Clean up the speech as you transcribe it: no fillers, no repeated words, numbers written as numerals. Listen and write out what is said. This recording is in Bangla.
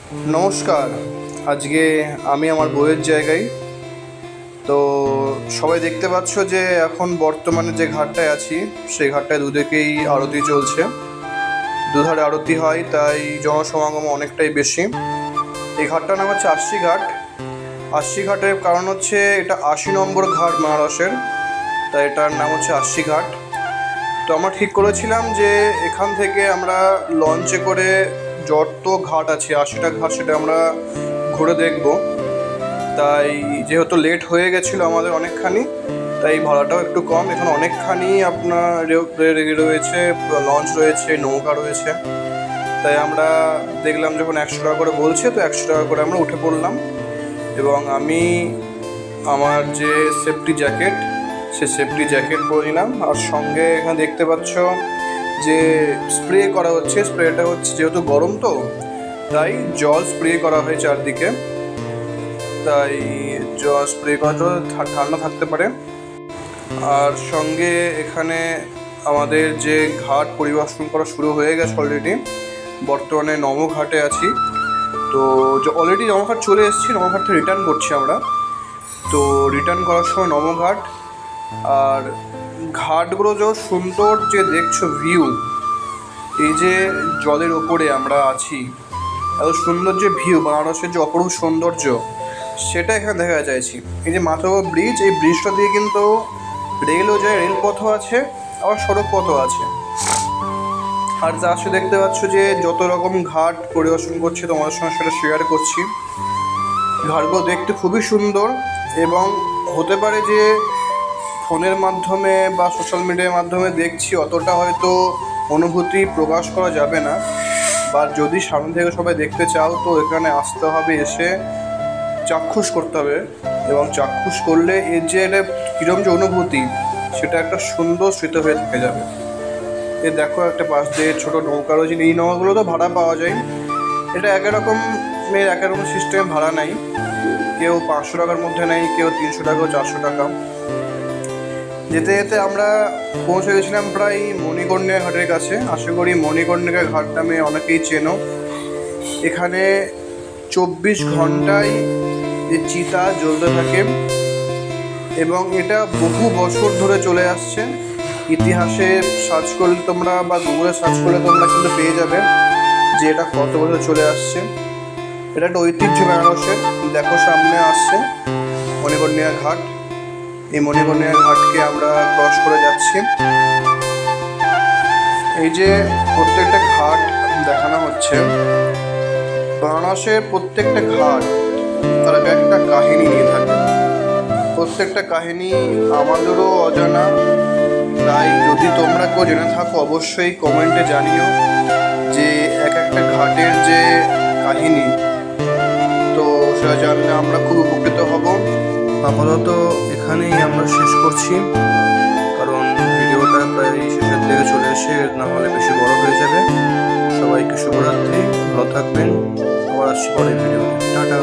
নমস্কার। আজকে আমি আমার বউয়ের জায়গায়। তো সবাই দেখতে পাচ্ছ যে এখন বর্তমানে যে ঘাটটায় আছি সেই ঘাটটায় দুদিকেই আরতি চলছে। দুধারে আরতি হয়, তাই জনসমাগম অনেকটাই বেশি। এই ঘাটটার নাম হচ্ছে আশি ঘাট। আশি ঘাটের কারণ হচ্ছে এটা 80 নম্বর ঘাট বেনারসের, তাই এটার নাম হচ্ছে আশি ঘাট। তো আমরা ঠিক করেছিলাম যে এখান থেকে আমরা লঞ্চে করে যত ঘাট আছে 80টা ঘাট সেটা আমরা ঘুরে দেখব। তাই যেহেতু লেট হয়ে গেছিলো আমাদের অনেকখানি, তাই ভাড়াটাও একটু কম। এখানে অনেকখানি আপনার রয়েছে, লঞ্চ রয়েছে, নৌকা রয়েছে। তাই আমরা দেখলাম যখন 100 টাকা করে বলছে, তো 100 টাকা করে আমরা উঠে পড়লাম। এবং আমি আমার যে সেফটি জ্যাকেট, সে সেফটি জ্যাকেট পরে নিলাম। আর সঙ্গে এখানে দেখতে পাচ্ছ যে স্প্রে করা হচ্ছে। স্প্রেটা হচ্ছে যেহেতু গরম, তো তাই জল স্প্রে করা হয় চারদিকে। তাই জল স্প্রে করা জল ঠান্ডা থাকতে পারে। আর সঙ্গে এখানে আমাদের যে ঘাট পরিদর্শন করা শুরু হয়ে গেছে অলরেডি। বর্তমানে নমঘাটে আছি। তো অলরেডি নমঘাট চলে এসেছি, নমঘাট থেকে রিটার্ন করছি আমরা। তো রিটার্ন করার সময় নমঘাট আর ঘাটগুলো যে সুন্দর যে দেখছো ভিউ, এই যে জলের ওপরে আমরা আছি, এত সুন্দর যে ভিউ, বেনারসের যে অপরূপ সৌন্দর্য সেটা এখানে দেখা যাচ্ছে। এই যে মাথাভাঙা ব্রিজ, এই ব্রিজটা দিয়ে কিন্তু রেলও যায়, রেলপথও আছে, আবার সড়ক পথও আছে। আর যা আসলে দেখতে পাচ্ছ যে যত রকম ঘাট পরিদর্শন করছি তোমাদের সঙ্গে সেটা শেয়ার করছি। ঘাটগুলো দেখতে খুবই সুন্দর, এবং হতে পারে যে ফোনের মাধ্যমে বা সোশ্যাল মিডিয়ার মাধ্যমে দেখছি অতটা হয়তো অনুভূতি প্রকাশ করা যাবে না। বা যদি সামনে থেকে সবাই দেখতে চাও তো এখানে আসতে হবে, এসে চাক্ষুষ করতে হবে। এবং চাক্ষুষ করলে এর যে একটা কীরকম যে অনুভূতি, সেটা একটা সুন্দর স্মৃতি হয়ে থেকে যাবে। এ দেখো একটা পাশ দিয়ে ছোটো নৌকা রয়েছে। এই নৌকাগুলো তো ভাড়া পাওয়া যায়। এটা একই রকম সিস্টেমে ভাড়া নেয়। কেউ 500 টাকার মধ্যে নেয়, কেউ 300 টাকা, 400 টাকা। যেতে যেতে আমরা পৌঁছে গেছিলাম প্রায় মণিকর্ণিকা ঘাটের কাছে। আশা করি মণিকর্ণিকা ঘাট নামে অনেকেই চেনো। এখানে 24 ঘন্টায় যে চিতা জ্বলতে থাকে, এবং এটা বহু বছর ধরে চলে আসছে। ইতিহাসে সার্চ করলে তোমরা বা গুগলে সার্চ করলে তোমরা কিন্তু পেয়ে যাবে যে এটা কত বছর চলে আসছে। এটা একটা ঐতিহ্য বেনারসের। দেখো সামনে আসছে মণিকর্ণিকা ঘাট। এই মণিকর্ণিকা ঘাটকে আমরা ক্রস করে যাচ্ছি। এই যে প্রত্যেকটা ঘাট দেখানো হচ্ছে, বেনারসের প্রত্যেকটা ঘাট তার একটা কাহিনী নিয়ে থাকে। প্রত্যেকটা কাহিনী আমাদেরও অজানা। তাই যদি তোমরা কেউ জেনে থাকো অবশ্যই কমেন্টে জানিও যে এক একটা ঘাটের যে কাহিনী, তো সেটা জানলে আমরা খুব উপকৃত হব। আপাতত এখানেই আমরা শেষ করছি, কারণ ভিডিওটা প্রায় শেষের দিকে চলে এসে না হলে বেশি বড় হয়ে যাবে। সবাইকে শুভরাত্রি, ভালো থাকবেন। আবার আসছি পরের ভিডিওতে। টাটা।